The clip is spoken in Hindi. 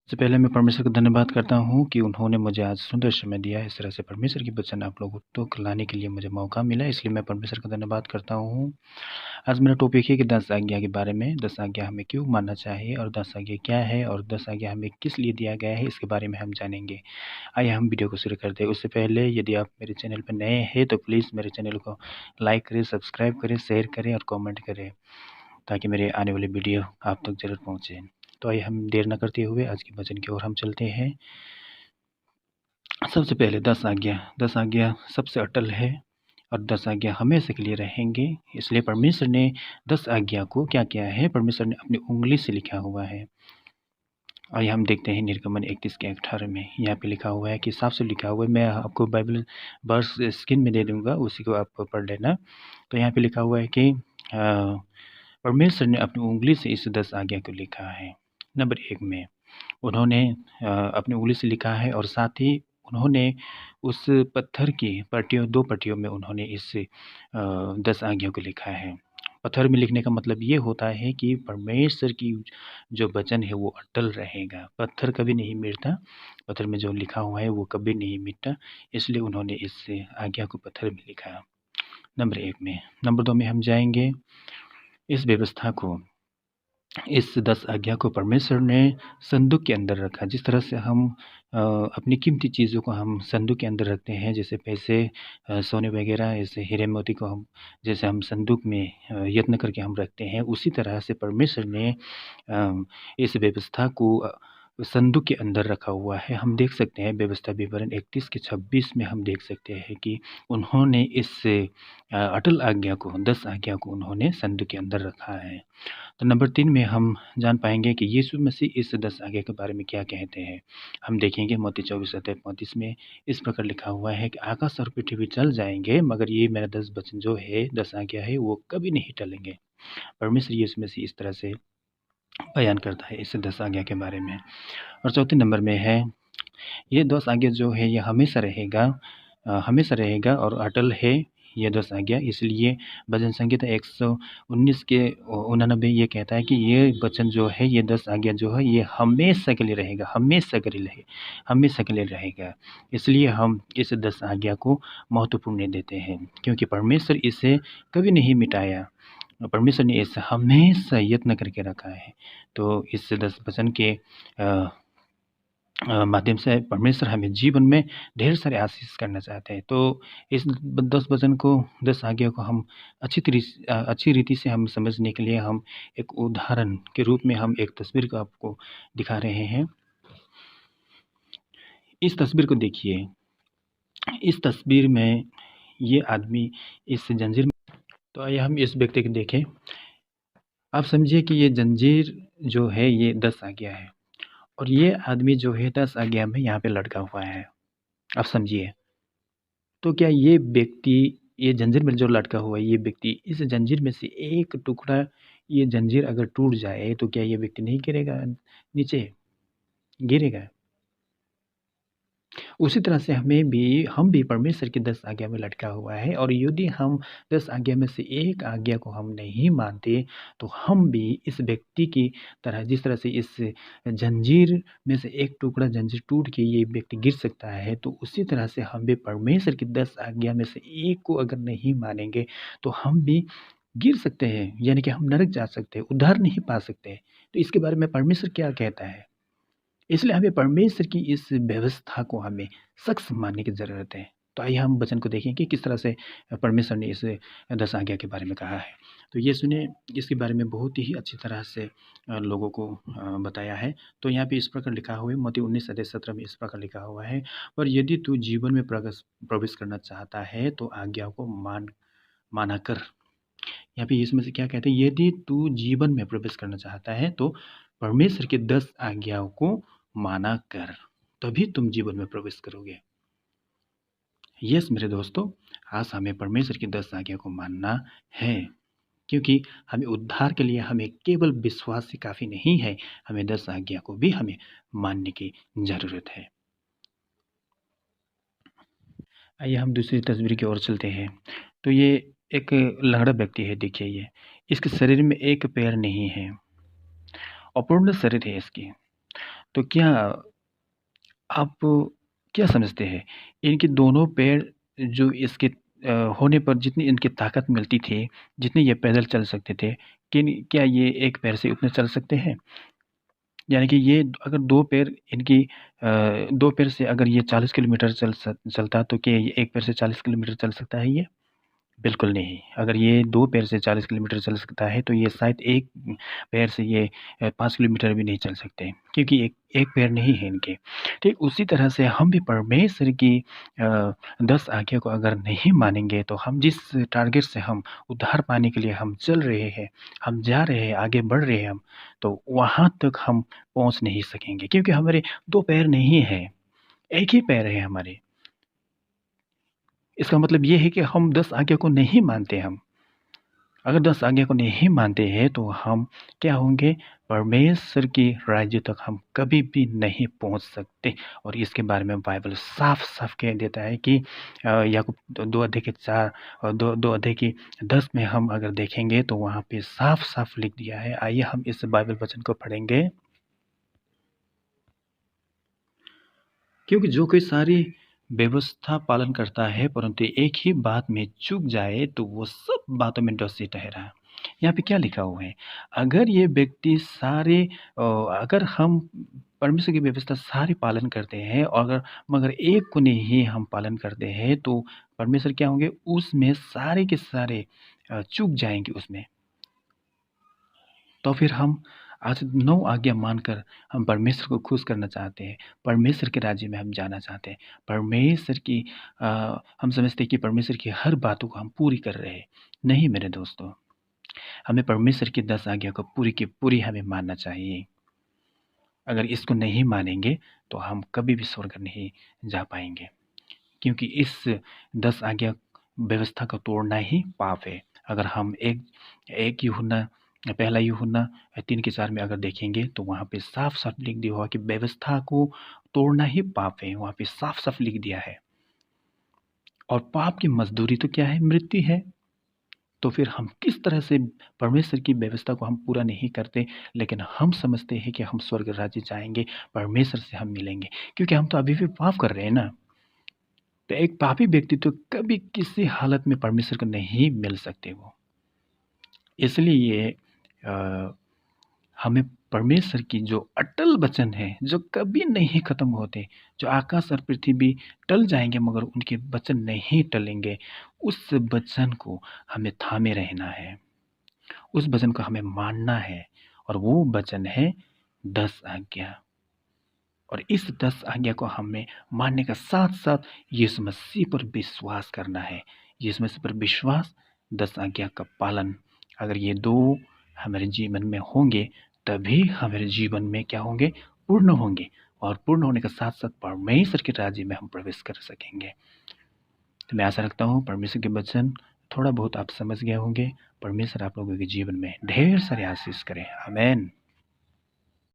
सबसे पहले मैं परमेश्वर का धन्यवाद करता हूँ कि उन्होंने मुझे आज सुंदर समय दिया। इस तरह से परमेश्वर की वचन आप लोगों तक लाने के लिए मुझे मौका मिला, इसलिए मैं परमेश्वर का धन्यवाद करता हूँ। आज मेरा टॉपिक है कि 10 आज्ञा के बारे में। 10 आज्ञा हमें क्यों मानना चाहिए और 10 आज्ञा क्या है और 10 आज्ञा हमें किस लिए दिया गया है, इसके बारे में हम जानेंगे। आइए हम वीडियो को शुरू करते हैं। उससे पहले यदि आप मेरे चैनल पर नए हैं तो प्लीज़ मेरे चैनल को लाइक करें, सब्सक्राइब करें, शेयर करें और कमेंट करें, ताकि मेरे आने वाली वीडियो आप तक ज़रूर पहुँचे। तो आइए हम देर न करते हुए आज के वचन की ओर हम चलते हैं। सबसे पहले 10 आज्ञा। 10 आज्ञा सबसे अटल है और 10 आज्ञा हमेशा के लिए रहेंगे। इसलिए परमेश्वर ने 10 आज्ञा को क्या किया है, परमेश्वर ने अपनी उँगली से लिखा हुआ है। आइए हम देखते हैं निर्गमन 31 के 18 में। यहाँ पे लिखा हुआ है कि साफ से लिखा हुआ है। मैं आपको बाइबल वर्स स्क्रीन में दे दूँगा, उसी को आप पढ़ लेना। तो यहाँ पे लिखा हुआ है कि परमेश्वर ने अपनी उँगली से इस 10 आज्ञा को लिखा है। नंबर 1 में उन्होंने अपनी उँगली से लिखा है और साथ ही उन्होंने उस पत्थर की पट्टियों 2 पट्टियों में उन्होंने इस 10 आज्ञा को लिखा है। पत्थर में लिखने का मतलब ये होता है कि परमेश्वर की जो वचन है वो अटल रहेगा। पत्थर कभी नहीं मिटता, पत्थर में जो लिखा हुआ है वो कभी नहीं मिटता, इसलिए उन्होंने इस आज्ञा को पत्थर में लिखा। नंबर 1 में। नंबर 2 में हम जाएँगे, इस व्यवस्था को, इस 10 आज्ञा को परमेश्वर ने संदूक के अंदर रखा। जिस तरह से हम अपनी कीमती चीज़ों को हम संदूक के अंदर रखते हैं, जैसे पैसे, सोने वगैरह, ऐसे हीरे मोती को हम जैसे हम संदूक में यत्न करके हम रखते हैं, उसी तरह से परमेश्वर ने इस व्यवस्था को संदूक के अंदर रखा हुआ है। हम देख सकते हैं व्यवस्था विवरण 31 के 26 में हम देख सकते हैं कि उन्होंने इस अटल आज्ञा को, 10 आज्ञा को उन्होंने संदूक के अंदर रखा है। तो नंबर 3 में हम जान पाएँगे कि यीशु मसीह इस 10 आज्ञा के बारे में क्या कहते हैं। हम देखेंगे मत्ती 24 अध्याय 35 में इस प्रकार लिखा हुआ है कि आकाश और पृथ्वी चल जाएँगे, मगर ये मेरा 10 वचन जो है, 10 आज्ञा है, वो कभी नहीं टलेंगे। परमेश्वर यीशु मसीह इस तरह से बयान करता है इस 10 आज्ञा के बारे में। और चौथे नंबर में है, ये 10 आज्ञा जो है ये हमेशा रहेगा, हमेशा रहेगा और अटल है ये 10 आज्ञा। इसलिए भजन संहिता 119 के 89 ये कहता है कि ये वचन जो है, ये 10 आज्ञा जो है, ये हमेशा के लिए रहेगा, हमेशा के लिए हमेशा के लिए रहेगा। इसलिए हम इस 10 आज्ञा को महत्वपूर्ण देते हैं, क्योंकि परमेश्वर इसे कभी नहीं मिटाया। परमेश्वर ने इसे हमेशा यत्न करके रखा है। तो इस 10 वचन के माध्यम से परमेश्वर हमें जीवन में ढेर सारे आशीष करना चाहते हैं। तो इस 10 वचन को, 10 आज्ञा को हम अच्छी रीति से हम समझने के लिए हम एक उदाहरण के रूप में हम एक तस्वीर को आपको दिखा रहे हैं। इस तस्वीर को देखिए। इस तस्वीर में ये आदमी इस जंजीर में, तो आइए हम इस व्यक्ति को देखें। आप समझिए कि ये जंजीर जो है ये 10 आज्ञा है और ये आदमी जो है 10 आज्ञा में यहाँ पे लटका हुआ है। आप समझिए। तो क्या ये व्यक्ति, ये जंजीर में जो लटका हुआ है ये व्यक्ति, इस जंजीर में से एक टुकड़ा, ये जंजीर अगर टूट जाए तो क्या ये व्यक्ति नहीं गिरेगा नीचे? गिरेगा। उसी तरह से हम भी परमेश्वर की 10 आज्ञा में लटका हुआ है और यदि हम 10 आज्ञा में से एक आज्ञा को हम नहीं मानते, तो हम भी इस व्यक्ति की तरह, जिस तरह से इस जंजीर में से एक टुकड़ा जंजीर टूट के ये व्यक्ति गिर सकता है, तो उसी तरह से हम भी परमेश्वर की 10 आज्ञा में से एक को अगर नहीं मानेंगे, तो हम भी गिर सकते हैं, यानी कि हम नरक जा सकते हैं, उद्धार नहीं पा सकते। तो इसके बारे में परमेश्वर क्या कहता है? इसलिए हमें परमेश्वर की इस व्यवस्था को हमें सख्त मानने की ज़रूरत है। तो आइए हम वचन को देखें कि किस तरह से परमेश्वर ने इस 10 आज्ञा के बारे में कहा है। तो ये सुनिए, इसके बारे में बहुत ही अच्छी तरह से लोगों को बताया है। तो यहाँ पे इस प्रकार लिखा हुआ है, मत्ती 19 अध्याय 17 में इस प्रकार लिखा हुआ है, पर यदि तू जीवन में प्रवेश करना चाहता है तो आज्ञा को माना कर। यहाँ पे इसमें से क्या कहते हैं, यदि तू जीवन में प्रवेश करना चाहता है तो परमेश्वर के 10 आज्ञाओं को माना कर, तभी तुम जीवन में प्रवेश करोगे। यस मेरे दोस्तों, आज हमें परमेश्वर की 10 आज्ञा को मानना है, क्योंकि हमें उद्धार के लिए हमें केवल विश्वास से काफ़ी नहीं है, हमें 10 आज्ञा को भी हमें मानने की ज़रूरत है। आइए हम दूसरी तस्वीर की ओर चलते हैं। तो ये एक लंगड़ा व्यक्ति है, देखिए ये। इसके शरीर में एक पैर नहीं है, अपूर्ण शरीर है इसकी। तो क्या आप क्या समझते हैं? इनके दोनों पैर जो इसके होने पर जितनी इनकी ताकत मिलती थी, जितने ये पैदल चल सकते थे, क्या ये एक पैर से उतने चल सकते हैं? यानी कि ये अगर 2 पैर इनकी 2 पैर से अगर ये 40 किलोमीटर चलता तो क्या ये 1 पैर से 40 किलोमीटर चल सकता है ये? बिल्कुल नहीं। अगर ये 2 पैर से 40 किलोमीटर चल सकता है, तो ये शायद 1 पैर से ये 5 किलोमीटर भी नहीं चल सकते, क्योंकि एक एक पैर नहीं है इनके। ठीक उसी तरह से हम भी परमेश्वर की 10 आज्ञा को अगर नहीं मानेंगे, तो हम जिस टारगेट से हम उद्धार पाने के लिए हम चल रहे हैं, हम जा रहे हैं, आगे बढ़ रहे हैं हम, तो वहाँ तक हम पहुँच नहीं सकेंगे, क्योंकि हमारे 2 पैर नहीं हैं, 1 ही पैर है हमारे। इसका मतलब ये है कि हम 10 आज्ञा को नहीं मानते हम। अगर 10 आज्ञा को नहीं मानते हैं तो हम क्या होंगे? परमेश्वर के राज्य तक हम कभी भी नहीं पहुँच सकते और इसके बारे में बाइबल साफ-साफ कह देता है कि याकूब 2 अध्याय के 4 और 2 अध्याय की 10 में हम अगर देखेंगे तो वहाँ पे साफ-साफ लिख दिया है। आइए हम इस बाइबल वचन को पढ़ेंगे। क्योंकि जो कोई सारी व्यवस्था पालन करता है परंतु एक ही बात में चूक जाए तो वो सब बातों में दोषी ठहरा। यहाँ पे क्या लिखा हुआ है? अगर ये व्यक्ति अगर हम परमेश्वर की व्यवस्था सारे पालन करते हैं और अगर मगर एक को नहीं हम पालन करते हैं तो परमेश्वर क्या होंगे? उसमें सारे के सारे चूक जाएँगे उसमें। तो फिर हम आज 9 आज्ञा मानकर हम परमेश्वर को खुश करना चाहते हैं, परमेश्वर के राज्य में हम जाना चाहते हैं। परमेश्वर की हम समझते हैं कि परमेश्वर की हर बातों को हम पूरी कर रहे हैं। नहीं मेरे दोस्तों, हमें परमेश्वर की 10 आज्ञा को पूरी की पूरी हमें मानना चाहिए। अगर इसको नहीं मानेंगे, तो हम कभी भी स्वर्ग नहीं जा पाएँगे। क्योंकि इस 10 आज्ञा व्यवस्था को तोड़ना ही पाप है। अगर हम एक यूहन्ना पहला यूहन्ना 3 के 4 में अगर देखेंगे तो वहाँ पे साफ-साफ लिख दिया हुआ कि व्यवस्था को तोड़ना ही पाप है, वहाँ पे साफ-साफ लिख दिया है। और पाप की मज़दूरी तो क्या है? मृत्यु है। तो फिर हम किस तरह से परमेश्वर की व्यवस्था को हम पूरा नहीं करते, लेकिन हम समझते हैं कि हम स्वर्ग राज्य जाएँगे, परमेश्वर से हम मिलेंगे। क्योंकि हम तो अभी भी पाप कर रहे हैं ना। तो एक पापी व्यक्ति तो कभी किसी हालत में परमेश्वर को नहीं मिल सकते वो। इसलिए अ, हमें परमेश्वर की जो अटल वचन है, जो कभी नहीं खत्म होते, जो आकाश और पृथ्वी टल जाएँगे मगर उनके वचन नहीं टलेंगे, उस वचन को हमें थामे रहना है। उस वचन को हमें मानना है और वो वचन है 10 आज्ञा। और इस 10 आज्ञा को हमें मानने के साथ-साथ यीशु मसीह पर विश्वास करना है। यीशु मसीह पर विश्वास, 10 आज्ञा का पालन। अगर ये 2 हमारे जीवन में होंगे, तभी हमारे जीवन में क्या होंगे? पूर्ण होंगे और पूर्ण होने के साथ-साथ परमेश्वर के राज्य में हम प्रवेश कर सकेंगे। तो मैं आशा रखता हूँ परमेश्वर के वचन थोड़ा बहुत आप समझ गए होंगे। परमेश्वर आप लोगों के जीवन में ढेर सारे आशीष करे। आमीन।